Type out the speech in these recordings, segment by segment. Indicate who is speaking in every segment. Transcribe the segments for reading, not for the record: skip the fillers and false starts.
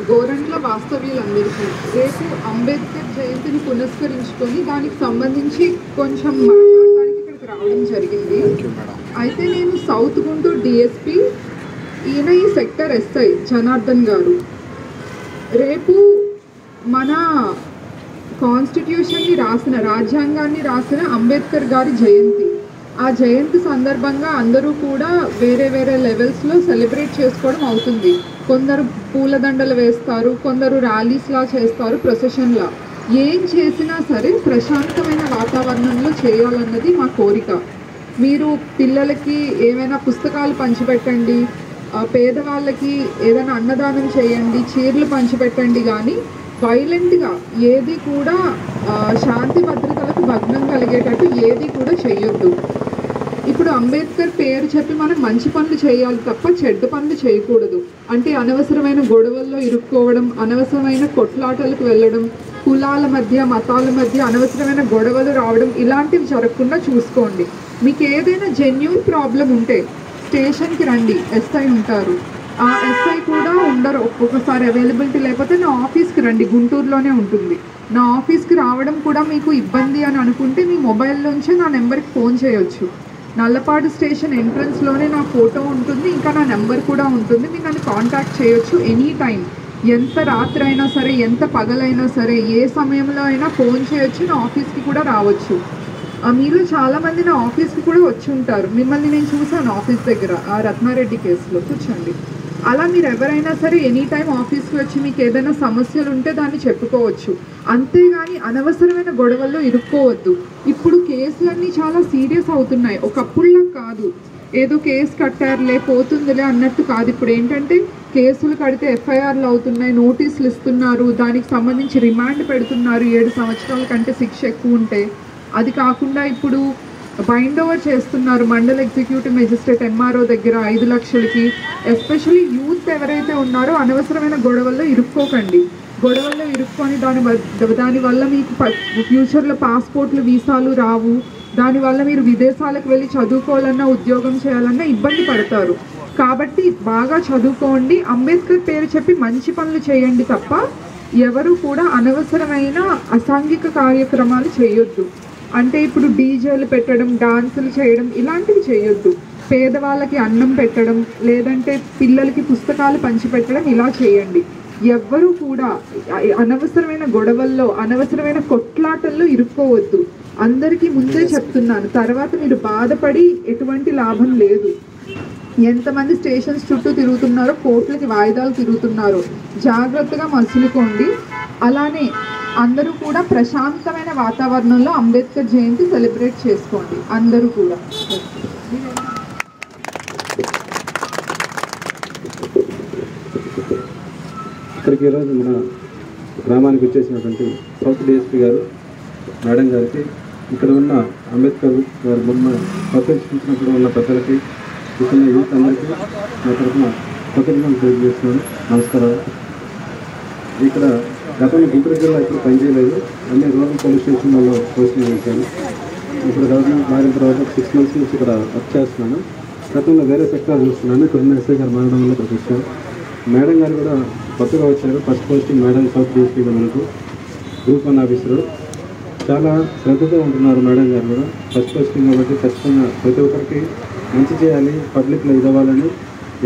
Speaker 1: గోరంట్ల వాస్తవ్యులందరికీ రేపు అంబేద్కర్ జయంతిని పురస్కరించుకొని దానికి సంబంధించి కొంచెం మాట్లాడడానికి ఇక్కడికి రావడం జరిగింది. అయితే నేను సౌత్ గుంటూరు డిఎస్పీ, ఈయన ఈ సెక్టర్ ఎస్ఐ జనార్దన్ గారు. రేపు మన కాన్స్టిట్యూషన్ని రాసిన, రాజ్యాంగాన్ని రాసిన అంబేద్కర్ గారి జయంతి. ఆ జయంతి సందర్భంగా అందరూ కూడా వేరే వేరే లెవెల్స్లో సెలబ్రేట్ చేసుకోవడం అవుతుంది. కొందరు పూలదండలు వేస్తారు, కొందరు ర్యాలీస్లా చేస్తారు, ప్రొసెషన్లా. ఏం చేసినా సరే ప్రశాంతమైన వాతావరణంలో చేయాలన్నది మా కోరిక. మీరు పిల్లలకి ఏమైనా పుస్తకాలు పంచిపెట్టండి, పేదవాళ్ళకి ఏదైనా అన్నదానం చేయండి, చీరలు పంచిపెట్టండి, కానీ వైలెంట్గా ఏది కూడా శాంతి భద్రతలకు భగ్నం కలిగేటట్టు ఏది కూడా చేయొద్దు. ఇప్పుడు అంబేద్కర్ పేరు చెప్పి మనం మంచి పనులు చేయాలి తప్ప చెడ్డ పనులు చేయకూడదు. అంటే అనవసరమైన గొడవల్లో ఇరుక్కోవడం, అనవసరమైన కొట్లాటలకు వెళ్ళడం, కులాల మధ్య మతాల మధ్య అనవసరమైన గొడవలు రావడం, ఇలాంటివి జరగకుండా చూసుకోండి. మీకు ఏదైనా జెన్యూన్ ప్రాబ్లం ఉంటే స్టేషన్కి రండి, ఎస్ఐ ఉంటారు. ఆ ఎస్ఐ కూడా ఉండరు, ఒక్కొక్కసారి అవైలబిలిటీ లేకపోతే నా ఆఫీస్కి రండి, గుంటూరులోనే ఉంటుంది. నా ఆఫీస్కి రావడం కూడా మీకు ఇబ్బంది అని అనుకుంటే మీ మొబైల్లోంచే నా నెంబర్కి ఫోన్ చేయొచ్చు. నల్లపాడు స్టేషన్ ఎంట్రన్స్లోనే నా ఫోటో ఉంటుంది, ఇంకా నా నెంబర్ కూడా ఉంటుంది. మీరు నన్ను కాంటాక్ట్ చేయొచ్చు ఎనీ టైం. ఎంత రాత్రి అయినా సరే, ఎంత పగలైనా సరే, ఏ సమయంలో అయినా ఫోన్ చేయొచ్చు. నా ఆఫీస్కి కూడా రావచ్చు. మీలో చాలామంది నా ఆఫీస్కి కూడా వచ్చి ఉంటారు. మిమ్మల్ని నేను చూసాను ఆఫీస్ దగ్గర, ఆ రత్నారెడ్డి కేసులో. కూర్చోండి. అలా మీరు ఎవరైనా సరే ఎనీ టైం ఆఫీస్కి వచ్చి మీకు ఏదైనా సమస్యలు ఉంటే దాన్ని చెప్పుకోవచ్చు. అంతేగాని అనవసరమైన గొడవల్లో ఇరుక్కోవద్దు. ఇప్పుడు కేసులన్నీ చాలా సీరియస్ అవుతున్నాయి, ఒకప్పుడులా కాదు. ఏదో కేసు కట్టారులే పోతుందిలే అన్నట్టు కాదు. ఇప్పుడు ఏంటంటే కేసులు కడితే ఎఫ్ఐఆర్లు అవుతున్నాయి, నోటీసులు ఇస్తున్నారు, దానికి సంబంధించి రిమాండ్ పెడుతున్నారు. 7 సంవత్సరాల కంటే శిక్ష ఎక్కువ ఉంటే. అది కాకుండా ఇప్పుడు బైండ్ ఓవర్ చేస్తున్నారు మండల ఎగ్జిక్యూటివ్ మెజిస్ట్రేట్ ఎంఆర్ఓ దగ్గర 5 లక్షలకి. ఎస్పెషల్లీ యూత్ ఎవరైతే ఉన్నారో అనవసరమైన గొడవల్లో ఇరుక్కోకండి. గొడవల్లో ఇరుక్కొని దానివల్ల మీకు ఫ్యూచర్లో పాస్పోర్ట్లు, వీసాలు రావు. దానివల్ల మీరు విదేశాలకు వెళ్ళి చదువుకోవాలన్నా, ఉద్యోగం చేయాలన్నా ఇబ్బంది పడతారు. కాబట్టి బాగా చదువుకోండి, అంబేద్కర్ పేరు చెప్పి మంచి పనులు చేయండి తప్ప ఎవరు కూడా అనవసరమైన అసాంఘిక కార్యక్రమాలు చేయొద్దు. అంటే ఇప్పుడు డీజేలు పెట్టడం, డాన్సులు చేయడం ఇలాంటివి చేయొద్దు. పేదవాళ్ళకి అన్నం పెట్టడం, లేదంటే పిల్లలకి పుస్తకాలు పంచిపెట్టడం, ఇలా చేయండి. ఎవ్వరూ కూడా అనవసరమైన గొడవల్లో, అనవసరమైన కొట్లాటల్లో ఇరుక్కోవద్దు. అందరికీ ముందే చెప్తున్నాను, తర్వాత మీరు బాధపడి ఎటువంటి లాభం లేదు. ఎంతమంది స్టేషన్స్ చుట్టూ తిరుగుతున్నారో, కోర్టులకి వాయిదాలు తిరుగుతున్నారో జాగ్రత్తగా మసులుకోండి. అలానే అందరూ కూడా ప్రశాంతమైన వాతావరణంలో అంబేద్కర్ జయంతి సెలబ్రేట్ చేసుకోండి అందరూ కూడా.
Speaker 2: ఇక్కడికి ఈరోజు మన గ్రామానికి వచ్చేసినటువంటి సౌత్ డిఎస్పీ గారు మేడం గారికి, ఇక్కడ ఉన్న అంబేద్కర్ గారి బొమ్మ ప్రదర్శించినప్పుడు ఉన్న పెద్దలకి, ఇక్కడ యూత్ అందరికీ నా తరఫున కృతజ్ఞతలు తెలియజేస్తున్నాను. నమస్కారాలు. ఇక్కడ గతంలో గుంటూరు జిల్లా ఇప్పుడు పనిచేయలేదు, అన్ని రూరల్ పోలీస్ స్టేషన్లలో పోస్టింగ్ చేశాను. ఇప్పుడు గవర్నమెంట్ మారిన తర్వాత 6 months నుంచి ఇక్కడ వర్క్ చేస్తున్నాను. గతంలో వేరే సెక్టర్ చూస్తున్నాను. ఇక్కడ ఉన్న ఎస్ఐ గారు మారడం వల్ల ఇక్కడికి వచ్చాను. మేడం గారు కూడా కొత్తగా వచ్చారు. ఫస్ట్ పోస్టింగ్ మేడం సౌత్ డిఎస్పీగా మనకు గ్రూప్ 1 ఆఫీసరు. చాలా శ్రద్ధతో ఉంటున్నారు మేడం గారు కూడా. ఫస్ట్ పోస్టింగ్ కాబట్టి ఖచ్చితంగా ప్రతి ఒక్కరికి మంచి చేయాలి, పబ్లిక్లో ఇదవ్వాలని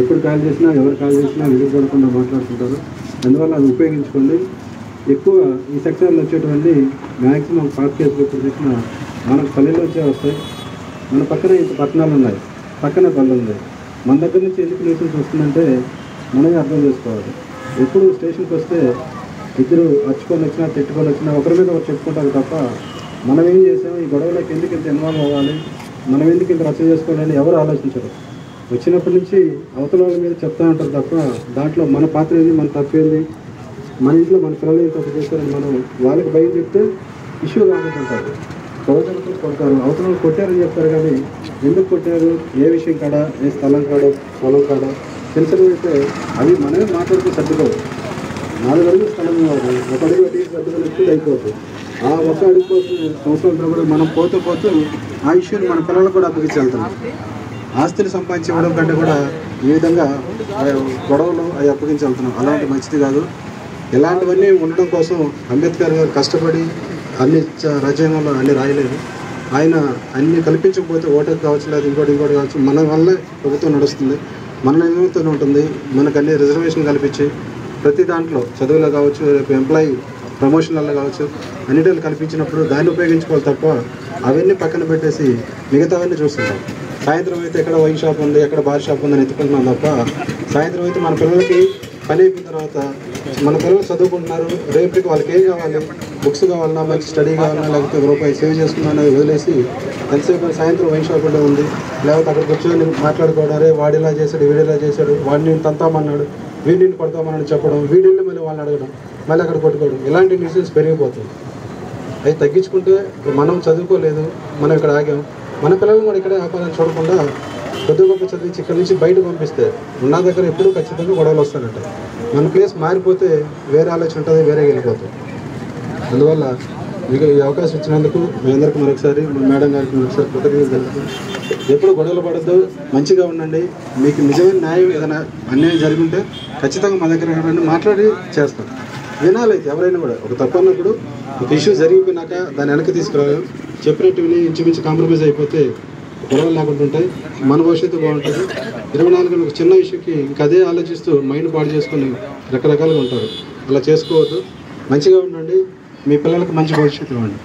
Speaker 2: ఎప్పుడు కాల్ చేసినా, ఎవరు కాల్ చేసినా విడిపోకుండా మాట్లాడుతుంటారు. అందువల్ల అది ఉపయోగించుకోండి. ఎక్కువ ఈ సెక్టర్లో వచ్చేటువంటి మ్యాక్సిమం పాత కేసులు ఎప్పుడు చేసినా మనకు పల్లెల్లోంచే వస్తాయి. మన పక్కన ఇంత పట్టణాలు ఉన్నాయి, పక్కన పల్లె ఉంది. మన దగ్గర నుంచి ఎందుకు న్యూసెన్స్ వస్తుందంటే మనమే అర్థం చేసుకోవాలి. ఎప్పుడు స్టేషన్కి వస్తే ఇద్దరు అచ్చుకొని వచ్చినా తిట్టుకొని వచ్చినా ఒకరి మీద ఒకరు చెప్పుకుంటారు తప్ప మనం ఏం చేసాం, ఈ గొడవలకు ఎందుకు ఇంత ఇన్వాల్వ్ అవ్వాలి, మనం ఎందుకు ఇంత రచ్చ చేసుకోవాలని ఎవరు ఆలోచించరు. వచ్చినప్పటి నుంచి అవతల వాళ్ళ మీద చెప్తా ఉంటారు తప్ప దాంట్లో మన పాత్ర ఏంది, మన తప్పేంది, మన ఇంట్లో మన పిల్లలు ఏం తప్పు చేస్తారని మనం వాళ్ళకి భయం చెప్తే ఇష్యూ కాకుంటుంటారు. కొడతలతో కొడతారు, అవతల వాళ్ళు కొట్టారని చెప్తారు కానీ ఎందుకు కొట్టారు, ఏ విషయం కాడ, ఏ స్థలం కాడో పొలం కాడ తెలిసినైతే అవి మనమే మాట్లాడుతూ సర్దుకోవచ్చు. 4 అడుగుల స్థలం కాదు, 1 అడుగు అడిగి సర్దుకొని ఎక్కువ అయిపోతుంది. ఆ 1 అడుగు కోసం సంవత్సరాల కూడా మనం పోతూ ఆ ఇష్యూని మన పిల్లలకు కూడా అప్పగించి వెళ్తున్నాం. ఆస్తులు సంపాదించి ఇవ్వడం కంటే కూడా ఈ విధంగా గొడవలు అవి అప్పగించి వెళ్తున్నాం. అలాంటి మంచిది కాదు. ఇలాంటివన్నీ ఉండడం కోసం అంబేద్కర్ గారు కష్టపడి అన్ని రాజ్యాంగంలో అన్ని రాయలేదు. ఆయన అన్ని కల్పించకపోతే ఓటర్ కావచ్చు, లేదా ఇంకోటి కావచ్చు, మన వల్లే ప్రభుత్వం నడుస్తుంది, మన నిర్ణయంతో ఉంటుంది. మనకు అన్ని రిజర్వేషన్ కల్పించి ప్రతి దాంట్లో చదువులో కావచ్చు, ఎంప్లాయీ ప్రమోషన్లలో కావచ్చు, అన్నిటిని కల్పించినప్పుడు దాన్ని ఉపయోగించుకోవాలి తప్ప అవన్నీ పక్కన పెట్టేసి మిగతావన్నీ చూస్తున్నాం. సాయంత్రం అయితే ఎక్కడ వైన్ షాప్ ఉంది, ఎక్కడ బార్ షాప్ ఉందని ఎత్తుకుంటున్నాం తప్ప సాయంత్రం అయితే మన పిల్లలకి పని అయిపోయిన తర్వాత మన పిల్లలు చదువుకుంటున్నారు, రేపటికి వాళ్ళకి ఏం కావాలి, బుక్స్ కావాలన్నా, మంచి స్టడీ కావాలన్నా, లేకపోతే ₹1 సేవ్ చేసుకున్నా అనేది వదిలేసి ఎంతసేపు సాయంత్రం వైన్ షాప్ ఉండే ఉంది, లేకపోతే అక్కడికి వచ్చి మాట్లాడుకోవడం, అరే వాడిలా చేశాడు, వీడిలా చేశాడు, వాడిని తంతామన్నాడు, వీడిని కొడతామని చెప్పడం, వీడిని మళ్ళీ వాళ్ళని అడగడం, మళ్ళీ అక్కడ కొట్టుకోవడం, ఇలాంటి న్యూసెన్స్ పెరిగిపోతుంది. అవి తగ్గించుకుంటే మనం చదువుకోలేదు, మనం ఇక్కడ ఆగాం, మన పిల్లలు కూడా ఇక్కడే ఆపాలని చూడకుండా కొద్ది గొప్ప చదివించి ఇక్కడ నుంచి బయట పంపిస్తే ఉన్న దగ్గర ఎప్పుడూ ఖచ్చితంగా గొడవలు వస్తానంట. మన ప్లేస్ మారిపోతే వేరే ఆలోచన ఉంటుంది, వేరే వెళ్ళిపోతుంది. అందువల్ల మీకు ఈ అవకాశం ఇచ్చినందుకు మీ అందరికీ మరొకసారి, మా మేడం గారికి మరొకసారి కృతజ్ఞతలు తెలుపుతూ, ఎప్పుడు గొడవలు పడద్దు, మంచిగా ఉండండి. మీకు నిజమైన న్యాయం ఏదైనా అన్యాయం జరుగుంటే ఖచ్చితంగా మా దగ్గర రండి, మాట్లాడి చేస్తాం. వినాలైతే ఎవరైనా కూడా ఒక తప్పు అన్నప్పుడు ఒక ఇష్యూ జరిగిపోయినాక దాన్ని వెనక్కి తీసుకురావాలి, చెప్పినట్టు విని ఇంచుమించు కాంప్రమైజ్ అయిపోతే గొడవలు లేకుండా ఉంటాయి, మన భవిష్యత్తు బాగుంటుంది. 24 ఒక చిన్న ఇష్యూకి ఇంకా అదే ఆలోచిస్తూ మైండ్ పాడు చేసుకుని రకరకాలుగా ఉంటారు. అలా చేసుకోవద్దు, మంచిగా ఉండండి, మీ పిల్లలకు మంచి భవిష్యత్తు ఇవ్వండి.